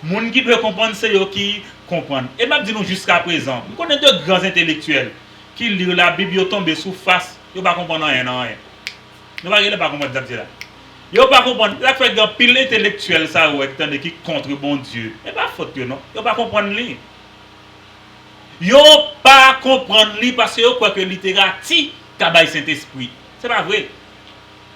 Les gens qui doivent comprendre, c'est eux qui comprennent. Et même dis nous jusqu'à présent, nous connaissons de grands intellectuels qui lisent la Bible, ils tombent sous face, ils ne comprennent rien. Nous ne pas comprendre ça là. Ils ne pas comprendre. La fait un pile intellectuel ça qui contre bon Dieu. Et pas faute non. Ils ne pas comprendre lui. Ils ne pas comprendre lui parce que croient que littératie travaille Saint-Esprit. C'est pas vrai.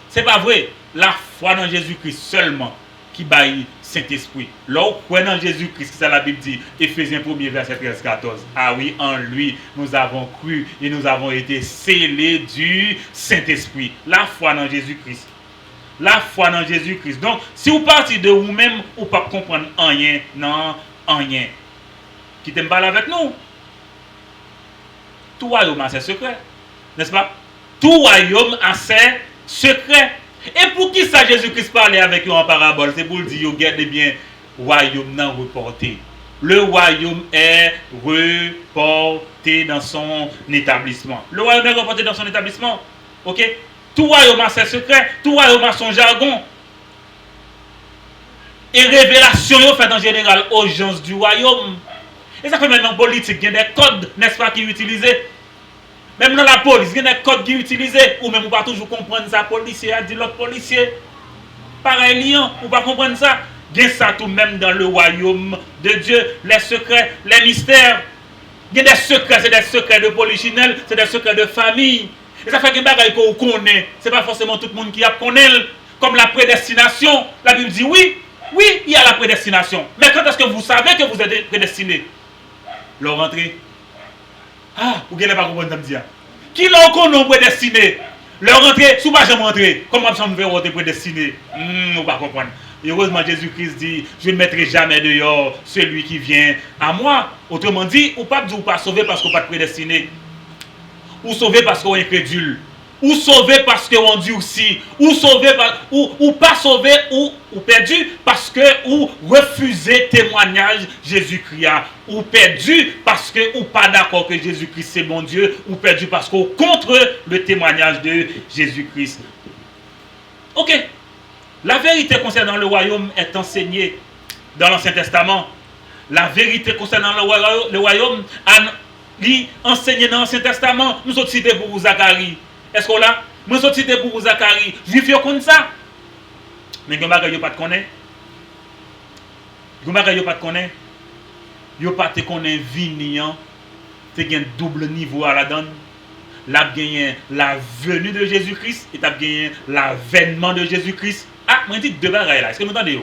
C'est pas vrai. La foi dans Jésus-Christ seulement qui baille Saint-Esprit. Là où croit dans Jésus-Christ, c'est ça la Bible dit, Éphésiens 1er verset 13-14. Ah oui, en lui, nous avons cru et nous avons été scellés du Saint-Esprit. La foi dans Jésus-Christ. La foi dans Jésus-Christ. Donc, si vous partez de vous-même, vous ne pouvez pas comprendre rien, non, rien. Qui t'aime parler avec nous? Tout royaume a ses secrets. N'est-ce pas? Tout royaume a ses secrets. Et pour qui ça Jésus-Christ parlait avec eux en parabole? C'est pour le dire, regardez bien, royaume non reporté. le royaume est reporté dans son établissement. Le royaume est reporté dans son établissement. Ok? Tout royaume a ses secrets, tout royaume a son jargon. Et révélation est faite en général aux gens du royaume. Et ça fait même en politique, il y a des codes, n'est-ce pas, qui sont utilisés. Même dans la police, il y a des codes qui sont utilisés. Ou même, on ne peut pas toujours comprendre ça, policier a dit l'autre policier. Pareil, liant, on ne peut pas comprendre ça. Il y a ça tout même dans le royaume de Dieu. Les secrets, les mystères. Il y a des secrets, c'est des secrets de polichinelle, c'est des secrets de famille. Et ça fait que des bagages qu'on connaît. Ce n'est pas forcément tout le monde qui a connaît. Comme la prédestination. La Bible dit oui, oui, il y a la prédestination. Mais quand est-ce que vous savez que vous êtes prédestiné? Leur rentrée. Ah, vous n'avez pas compris ce que je dis. Qui l'ont connu prédestiné? Leur rentrée, sous pas jamais rentré. Comment ça me fait être prédestiné? Vous ne pas comprendre. Et heureusement, Jésus-Christ dit, je ne mettrai jamais dehors celui qui vient à moi. Autrement dit, ou pas dire ou pas sauvé parce qu'on n'est pas prédestiné. Ou sauvé parce qu'on est incrédule. Ou sauvé parce qu'on endurci. Ou sauvé ou pas sauvé ou perdu parce que ou refusé témoignage Jésus-Christ. Ou perdu parce que ou pas d'accord que Jésus-Christ c'est mon Dieu. Ou perdu parce qu'on contre le témoignage de Jésus-Christ. Ok. La vérité concernant le royaume est enseignée dans l'Ancien Testament. La vérité concernant le royaume est enseignée dans l'Ancien Testament. Nous sommes cités pour Zacharie. Est-ce qu'on l'a? Nous sommes cités pour Zacharie. Juif, ils connaissent ça. Mais ils ne connaissent pas. Ils ne connaissent. Ils ne connaissent vignian. C'est un double niveau à la donne. La gagné la venue de Jésus-Christ et tu as gagné l'avènement de Jésus-Christ. Ah, moi je dis deux bagages là. Est-ce que vous entendez?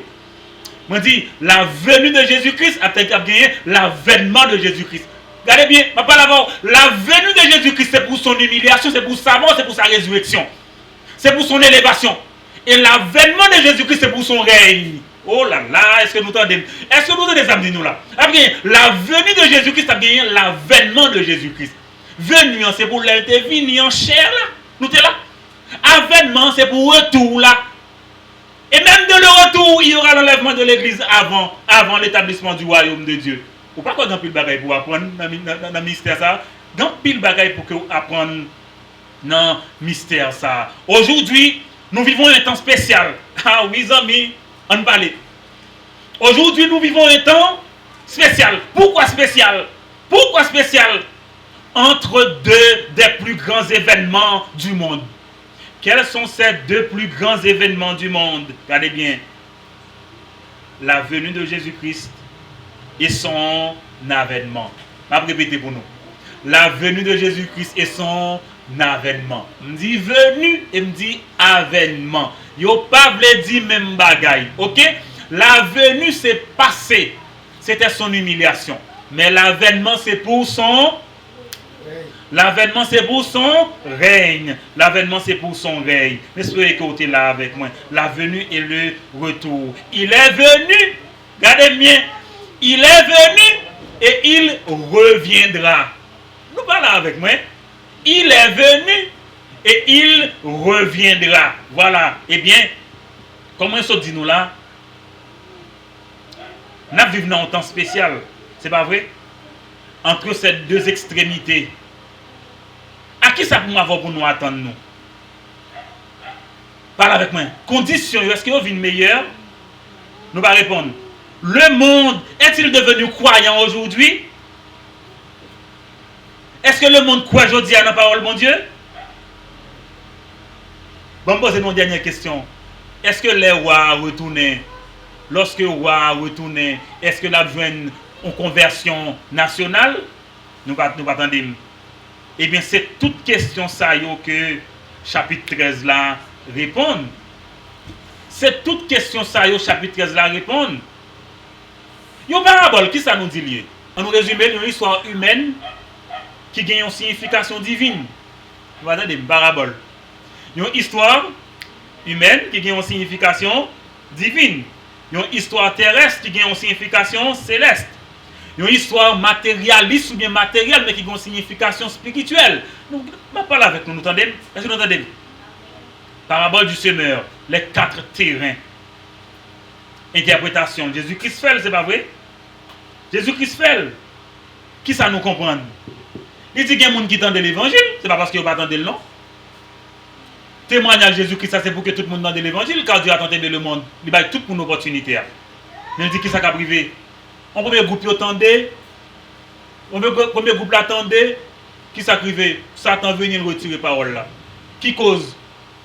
Moi je dis la venue de Jésus-Christ a gagné l'avènement de Jésus-Christ. Regardez bien, je parle avant. La venue de Jésus-Christ, c'est pour son humiliation, c'est pour sa mort, c'est pour sa résurrection. C'est pour son élévation. Et l'avènement de Jésus-Christ, c'est pour son règne. Oh là là, est-ce que nous entendez? Est-ce que nous entendez ça, nous là? La venue de Jésus-Christ a gagné l'avènement de Jésus-Christ. Venu, c'est pour l'être venu en chair là. Nous sommes là. Avènement, c'est pour retour là. Et même de le retour, il y aura l'enlèvement de l'église avant l'établissement du royaume de Dieu. Ou pas quoi dans pile bagaille pour apprendre dans le mystère ça. Dans pile bagaille pour que vous apprendre dans le mystère ça. Aujourd'hui, nous vivons un temps spécial. Ah oui, amis, on parle. Aujourd'hui, nous vivons un temps spécial. Pourquoi spécial? Pourquoi spécial? Entre deux des plus grands événements du monde. Quels sont ces deux plus grands événements du monde? Regardez bien. La venue de Jésus-Christ et son avènement. Je vais répéter pour nous. La venue de Jésus-Christ et son avènement. Je me dis venue et me dit avènement. Yo pas vle dire même bagaille. Ok? La venue c'est passé. C'était son humiliation. Mais l'avènement c'est pour son... L'avènement c'est pour son règne. L'avènement c'est pour son règne. Mais soyez écoutés là avec moi. La venue et le retour. Il est venu. Regardez bien. Il est venu et il reviendra. Nous parlons avec moi. Il est venu et il reviendra. Voilà. Eh bien, comment ça dit nous là? Nous vivons dans un temps spécial. C'est pas vrai? Entre ces deux extrémités. À qui ça peut avoir pour nous attendre nous? Parle avec moi. Condition, est-ce qu'il y a une meilleure? Nous allons répondre. Le monde est-il devenu croyant aujourd'hui? Est-ce que le monde croit aujourd'hui à la parole de mon Dieu? Bon, poser une dernière question. Est-ce que les rois retournent? Lorsque les rois retournent, est-ce que la besoin en conversion nationale? Nous pas attendre. Eh bien, c'est toute question ça que chapitre 13 là répond. C'est toute question ça chapitre 13 là répond. Il y a une parabole, qui ça nous dit lié? On nous résume une histoire humaine qui gagne une signification divine. Vous attendez, une parabole. Il y a une histoire humaine qui gagne une signification divine. Il y a une histoire terrestre qui gagne une signification céleste. Il y a une histoire matérialiste ou bien matérielle, mais qui a une signification spirituelle. Nous parlons avec nous, entendez? Est-ce que vous entendez? Parabole du semeur, les 4 terrains. Interprétation. Jésus-Christ fait, c'est pas vrai? Jésus-Christ fait. Qui ça nous comprend? Il dit qu'il y a des gens qui entendent l'évangile, c'est pas parce qu'ils n'ont pas entendu le nom. Témoignage de Jésus-Christ, ça c'est pour que tout le monde entende l'évangile, car Dieu a tant aimé le monde. Il a tout pour une opportunité. Mais il dit qui ça a privé. En premier groupe, il attendait. En premier groupe, l'attendait. Qui ça privé? Satan venir retirer parole là. Qui cause?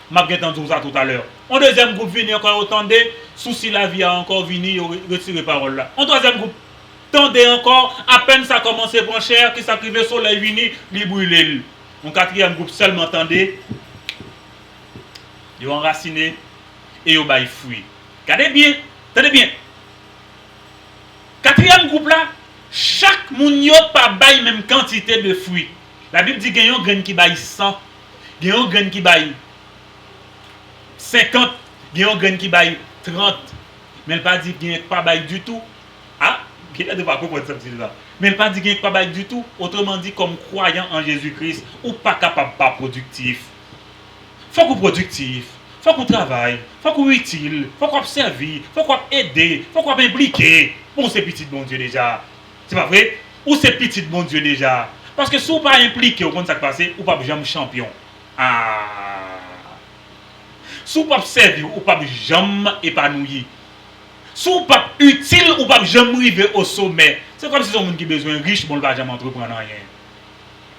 Je vais entendu ça tout à l'heure. En deuxième groupe, venir encore attendait. Souci la vie a encore venu retirer parole là. En troisième groupe, tendez encore, à peine ça commence à prendre cher, qui s'acrive le soleil vini, li brûle. En quatrième groupe seulement tendez, ils ont enraciné et ils ont baillé fruit. Regardez bien, tenez bien. Quatrième groupe là, chaque moun yo pas baille même quantité de fruits. La Bible dit qu'il y a un grain qui baille 100, il y a un grain qui baille 50, il y a un grain qui baille 30. Mais elle pas dit qu'il n'y a pas baille du tout. Ah, il ne pas comprendre ça là. Mais elle pas dit qu'il n'y a pas bail du tout. Autrement dit, comme croyant en Jésus-Christ, ou pas capable pas productif. Faut qu'on productif, faut qu'on travaille, faut qu'on utile, faut qu'on observe, faut qu'on aide, faut qu'on impliqué. Bon, c'est petit bon Dieu déjà. C'est pas vrai? Ou c'est petit bon Dieu déjà? Parce que si vous pas impliqué au compte ça passé, ou pas jamais champion. Ah. Si vous pas observer, ou pas jamais épanoui. Si vous pas utile ou pas jamais arriver au sommet, c'est comme si c'est un monde qui a besoin riche, bon, il ne va jamais entreprendre rien.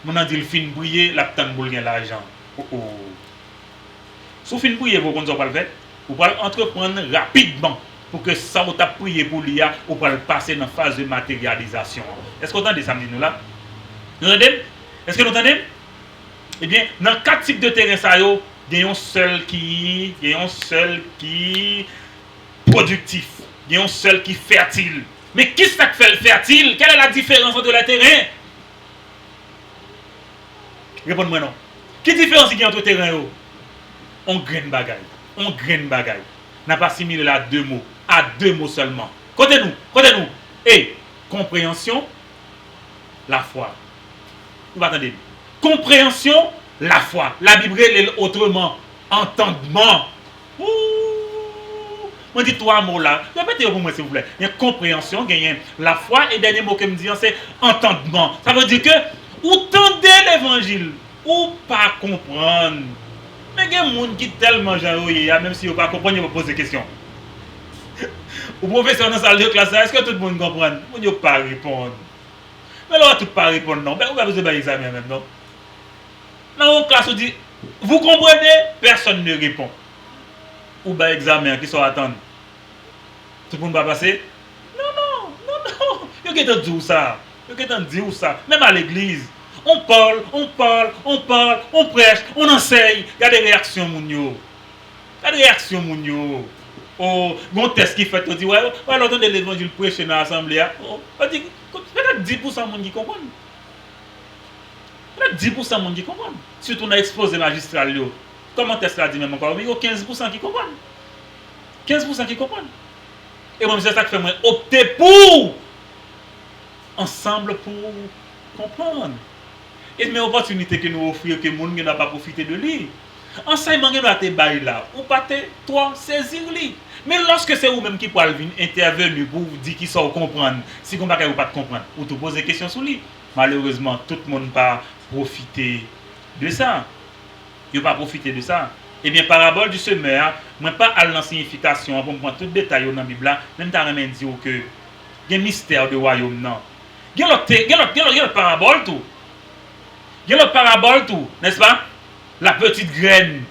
Mon a dit le fin briller, la petite boule gagne l'argent. Oh oh. Si vous fin briller, vous ne pas le faire, vous pouvez entreprendre rapidement pour que ça vous a prié pour l'IA, vous pouvez passer dans la phase de matérialisation. Est-ce que vous entendez ça, nous là? Vous entendez? Est-ce que vous entendez? Eh bien, dans 4 types de terrain, ça y est, il y a un seul qui productif. Il y a un seul qui fertile. Mais qui ça fait le fertile? Quelle est la différence entre les terrains? Répondez-moi non. Quelle différence il y a entre terrain? On graine bagaille. On graine bagaille. N'a pas assimilé là 2 mots. À 2 mots seulement. Côté-nous. Et compréhension, la foi. Vous attendez. Compréhension, la foi. La Bible est autrement. Entendement. Ouh. On dit 3 mots là. Répétez pour moi s'il vous plaît. Il y a compréhension, il y a la foi et dernier mot que me dit c'est entendement. Ça veut dire que ou tendez l'évangile ou pas comprendre. Mais il y a des gens qui tellement genre même si vous pas comprendre, ils vont poser des questions. Au professeur dans la salle de classe, est-ce que tout le monde comprend? Vous ne pas répondre. Mais là, tout pas répondre non. Ben vous avez besoin d'examen même non. Dans la classe on dit vous comprenez, personne ne répond. Ou bien examen qui sont attendus. Tout le monde va passer? Non. Vous avez dit ça. Vous avez dit ça. Même à l'église. On parle, on prêche, on enseigne. Il y a des réactions, mounio. Oh, mon test qui fait, on dit, ouais, on entend l'évangile prêcher dans l'assemblée. On dit, peut-être 10% de gens qui comprennent. Peut-être 10% de gens qui comprennent. Surtout on a exposé magistral. Comment test l'a dit même encore? Il y a 15% qui comprennent. 15% qui comprennent. Et moi, c'est ça que fait moi opter pour ensemble pour comprendre. Et mes opportunités que nous offrons, que le monde n'a pas profité de lui. Enseignement qui doit être bail là, ou pas toi saisir lui. Mais lorsque c'est vous-même qui pouvez venir intervenir pour vous dire qu'il faut comprendre, si vous ne pouvez pas comprendre, ou te poser des questions sur lui. Malheureusement, tout le monde n'a pas profité de ça. Il n'a pas profité de ça. Eh bien, parabole du semeur, moi pas à la signification, pour me prendre tout le détail dans la Bible, même t'as même dit que il y a un mystère de royaume non. Il y a l'autre parabole tout. Il y a l'autre parabole tout, n'est-ce pas? La petite graine,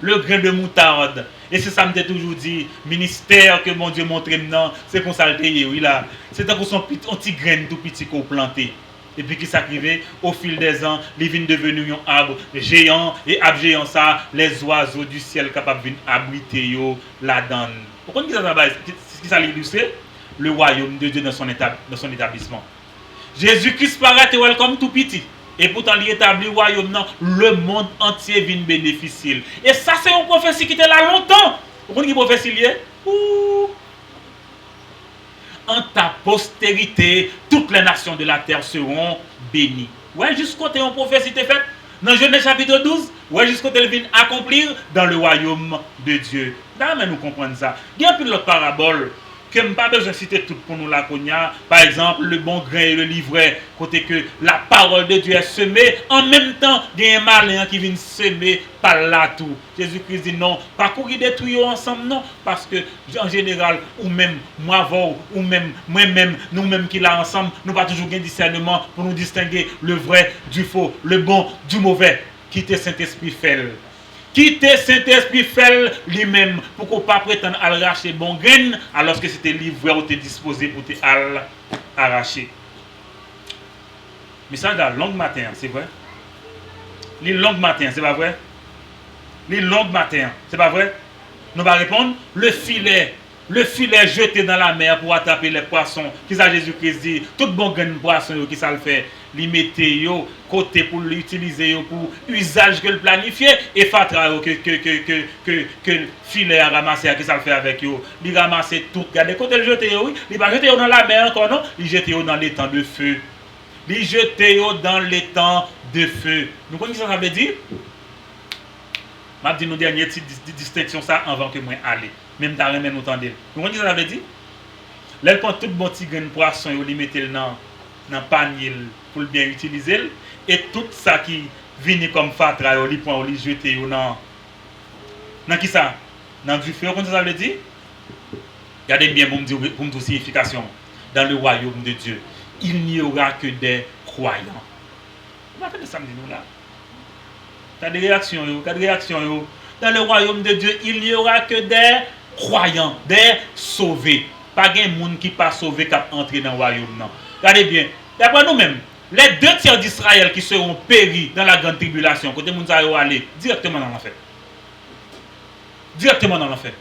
le grain de moutarde. Et c'est ça que je toujours dit, ministère que mon Dieu montre maintenant, c'est qu'on s'altéie, oui là. C'est pour son petit grain tout petit qu'on planté. Et puis qui s'arrivait au fil des ans, les vignes devenues un arbre géant et arbre géant ça, les oiseaux du ciel capables de venir abriter là-dedans. Pourquoi qui ça l'illustre? Le royaume de Dieu dans son établissement. Jésus-Christ paraît comme tout petit. Et pourtant, il établit le royaume, non, le monde entier vient bénéficier. Et ça, c'est une prophétie qui était là longtemps. Vous comprenez qui prophétie liée? En ta postérité, toutes les nations de la terre seront bénies. Ouais, jusqu'au temps où une prophétie était faite, dans Genèse chapitre 12, ouais, jusqu'au temps où elle vient accomplir dans le royaume de Dieu. Là, mais nous comprenons ça. Il y a un peu l'autre parabole que je n'ai pas besoin de citer tout pour nous la cogna. Par exemple, le bon grain et le livret, côté que la parole de Dieu est semée, en même temps, il y a un malin qui vient semer par là tout. Jésus-Christ dit non, pas courir détruire ensemble, non, parce que en général, ou même moi, ou même moi-même, nous-mêmes qui là ensemble, nous pas toujours un discernement pour nous distinguer le vrai du faux, le bon du mauvais. Quittez Saint-Esprit fait. Quittez Saint-Esprit fait lui-même pour qu'on pas prétendre à arracher bon grain alors que c'était livré ou était disposé pour te arracher. Mais ça dans long matin, c'est vrai? Les longs matin, c'est pas vrai? Les longs matin, c'est pas vrai? Nous va répondre le filet jeté dans la mer pour attraper les poissons. Qui ça Jésus-Christ dit? Tout bon grain de poisson qui ça le fait? Li mette yo côté pour l'utiliser pour usage que le planifié et fatra que filet à ramasser que ça le fait avec yo li ramasser tout regardez côté le jeter yo oui li pas jeter yo dans la mer encore non li jeter yo dans les temps de feu li jeter yo dans les temps de feu nous connaissez ça veut dire m'a dit nous dernière petite distinction ça avant que moi aller même ta remen nous tendez nous connaissez ça veut dire là prend tout bon petit grain de poisson yo li mette dans panier pour le bien utiliser et tout ça qui vient comme fatra li prend li jeter yo dans qui ça dans du feu comme ça veut dire regardez bien pour me dire signification dans le royaume de Dieu il n'y aura que des croyants on va faire ça me dit nous là t'as des réactions yo dans le royaume de Dieu il n'y aura que des croyants des sauvés pas un monde qui pas sauvé qui entrer dans le royaume non regardez bien d'après nous-mêmes les 2/3 d'Israël qui seront péris dans la grande tribulation, côté moun sa yo aller directement dans l'enfer. Directement dans l'enfer.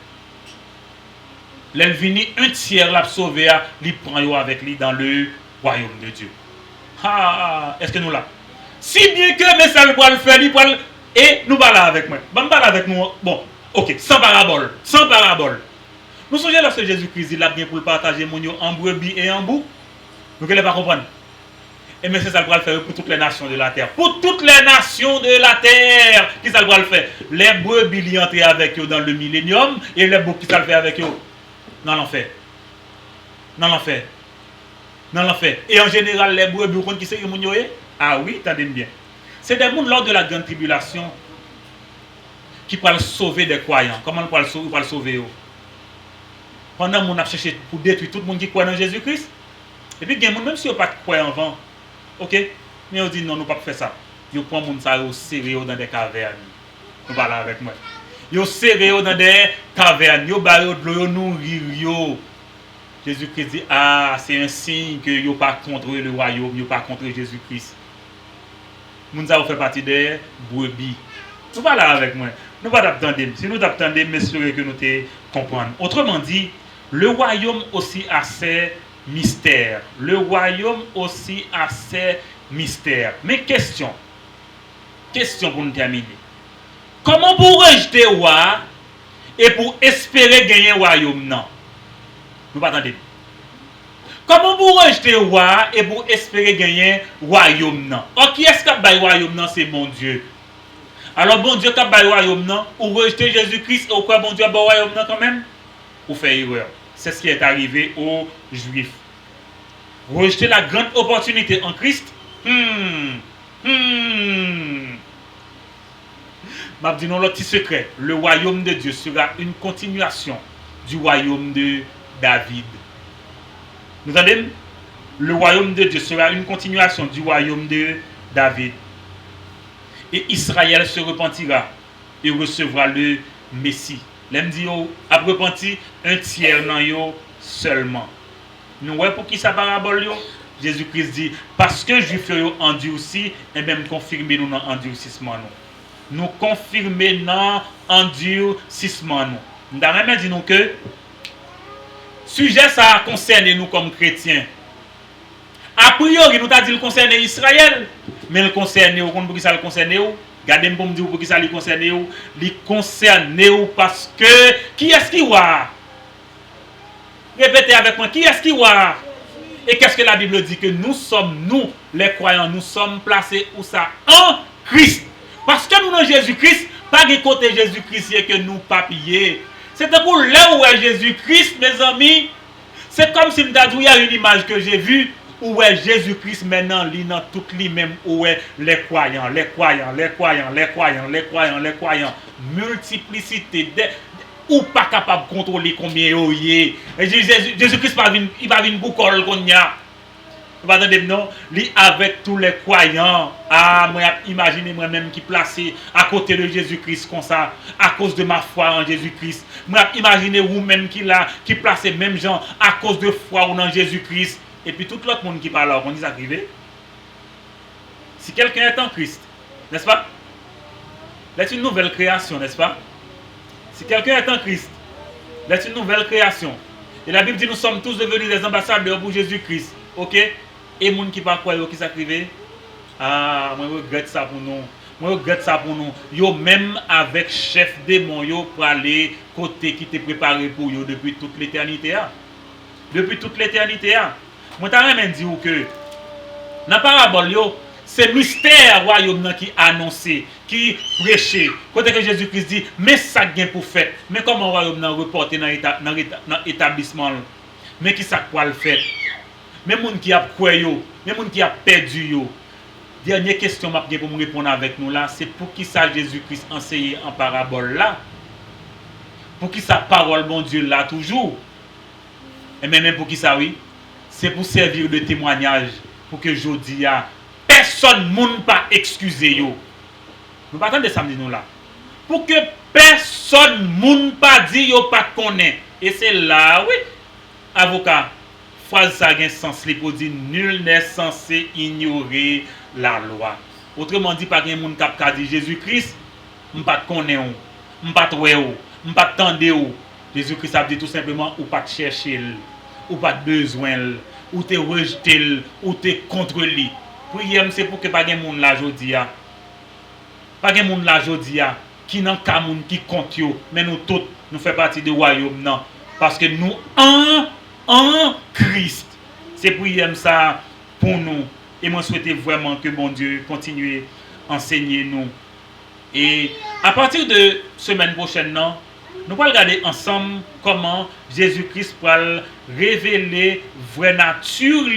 Les vini 1/3 l'a sauvé, li prend yo avec lui dans le royaume de Dieu. Ah, est-ce que nous là? Si bien que mais ça le va le faire, et nous pas là avec moi. Bon pas là avec nous. Bon, OK, sans parabole. Nous songez lorsque Jésus-Christ il a bien pour partager mon yo en brebis et en bouc. Nous ne pas comprendre. Et mais c'est ça le va le faire pour toutes les nations de la terre. Pour toutes les nations de la terre, qui ça le va le faire? Les brebis li entrer avec eux dans le millénium et les boucs qui ça le fait avec eux dans l'enfer. Dans l'enfer. Et en général les brebis qui c'est mon yo? Ah oui, attendez bien. C'est des gens lors de la grande tribulation qui peuvent sauver des croyants. Comment on peut le sauver? Pendant qu'on a cherché pour détruire tout le monde qui croit dans Jésus-Christ. Et puis, même si on pas croyant avant, ok, mais on dit non, nous ne pouvons pas faire ça. Ils prennent les gens serrés dans des cavernes. Nous parlons avec moi. Ils serrés dans des cavernes. Ils barrent de l'eau, nourrir. Jésus-Christ dit, ah, c'est un signe que ils n'ont pas contre le royaume, ils n'ont pas contre Jésus-Christ. Nous avons fait partie des brebis. Nous parlons avec moi. Nous ne pouvons pas attendre. Si nous attendons, mais c'est que nous te comprenons. Autrement dit, le royaume aussi a ses mystères. Le royaume aussi a ses mystères. Mais question pour nous terminer. Comment pour rejeter roi et pour espérer gagner le royaume? Non. Nous pas attendre. Comment pour rejeter roi et pour espérer gagner le royaume? Non. Or, qui est-ce qui a le royaume? Non, c'est bon Dieu. Alors, bon Dieu qui a le royaume? Non. Ou rejeter Jésus-Christ et ou quoi bon Dieu a le royaume? Non, quand même? Ou faire erreur. C'est ce qui est arrivé aux Juifs. Rejeter la grande opportunité en Christ. M'a dit non, l'autre petit secret. Le royaume de Dieu sera une continuation du royaume de David. Nous entendez? Le royaume de Dieu sera une continuation du royaume de David. Et Israël se repentira et recevra le Messie. L'aime dit a repenti 1/3 dans yo seulement. Nous voyons pour qui ça parabole yo? Jésus-Christ dit parce que juif yo endurci et même confirmer nous dans endurcissement nous. Nous confirmer dans endurcissement nous. Nous avons dit nous que sujet ça concerne nous comme chrétiens. A priori nous t'a dit le concerne Israël, mais le concerne vous pour qui ça le concerne vous? Gardez pour me dire pour qui ça les concerne vous? Les concerne vous parce que qui est-ce qui voit? Répétez avec moi, qui est-ce qui voit? Et qu'est-ce que la Bible dit? Que nous sommes, nous, les croyants, nous sommes placés où ça? En Christ. Parce que nous, dans Jésus-Christ, pas de côté Jésus-Christ que nous papiers. C'est pour là où est Jésus-Christ, mes amis, C'est comme si il y a une image que j'ai vue où est Jésus-Christ maintenant, lit dans tout lui-même, où est les croyants, multiplicité, ou pas capable de contrôler combien il y a. Et Jésus-Christ, il va venir beaucoup qu'on y a. Vous attendez, non? Lui avec tous les croyants. Ah, moi, imaginez moi-même qui placé à côté de Jésus-Christ comme ça, à cause de ma foi en Jésus-Christ. Moi, imaginez vous-même qui placé même gens à cause de foi en Jésus-Christ. Et puis tout l'autre monde qui parle là, on dit ça arrivé. Si quelqu'un est en Christ, n'est-ce pas? C'est une nouvelle création, n'est-ce pas? Si quelqu'un est en Christ, c'est une nouvelle création. Et la Bible dit nous sommes tous devenus des ambassadeurs pour Jésus-Christ. Ok? Et les gens qui ne croient pas, qui s'écrivent, ah, moi je regrette ça pour nous. Moi je regrette ça pour nous. Yo même avec chef démon, yo pour aller côté qui t'est préparé pour yo depuis toute l'éternité. Depuis toute l'éternité. Moi t'as même dit que dans la parabole yo, c'est mystère royaume qui annoncé, qui prêché. Côté que Jésus-Christ dit, mais ça gain pour faire. Mais comment royaume nan reporté dans l'établissement? Mais qui ça quoi le fait? Même les gens qui ont quoi, même les gens qui ont perdu. Dernière question que pour me répondre avec nous là, c'est pour qui ça Jésus-Christ enseigné en parabole là? Pour qui sa parole, bon Dieu, là toujours? Et même pour qui ça, oui? C'est pour servir de témoignage. Pour que je dis, personne ne pas excuser. Nous ne pas attendre samedi nous là. Pour que personne ne pas dire yo pas connaît. Et c'est là, oui, avocat. Phrase ça a un sens, pour dire nul n'est censé ignorer la loi. Autrement dit, pas de monde qui a dit Jésus-Christ, je ne pas connaître, je ne pas voir, je ne pas attendre. Jésus-Christ a dit tout simplement, ou pas chercher, ou pas besoin, ou te rejeter, ou te contre lui. Prière, c'est pour que pas de monde là aujourd'hui. Pas de monde là aujourd'hui qui n'ont qu'un monde qui compte, mais nous tous, nous faisons partie du royaume. Non. Parce que nous, en Christ. C'est prière ça pour nous. Et moi souhaite vraiment que bon Dieu continue à enseigner nous. Et à partir de semaine prochaine, nous allons regarder ensemble comment Jésus-Christ va révéler vraie nature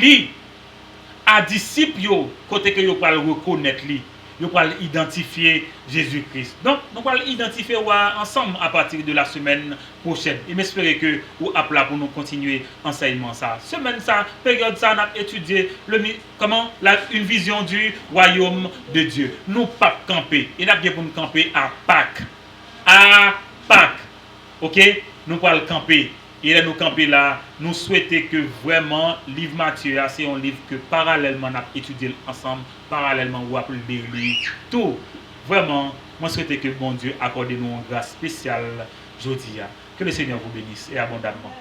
à disciples côté que vous allez reconnaître lui. Vous allez identifier Jésus-Christ. Donc, nous allons identifier ensemble à partir de la semaine prochaine. Et m'espérer que vous appelez pour nous continuer l'enseignement. Semaine ça, période ça, on a étudié une vision du royaume de Dieu. Nous pas camper. Il y a bien pour nous camper à Pâques. À Pâques. Ok? Nous allons camper. Et là, nous camper là, nous souhaitons que vraiment, le livre Matthieu, c'est un livre que parallèlement, nous avons étudié ensemble, parallèlement, vous appelez lire tout. Vraiment, moi, souhaite que bon Dieu accorde nous une grâce spéciale aujourd'hui. Que le Seigneur vous bénisse et abondamment.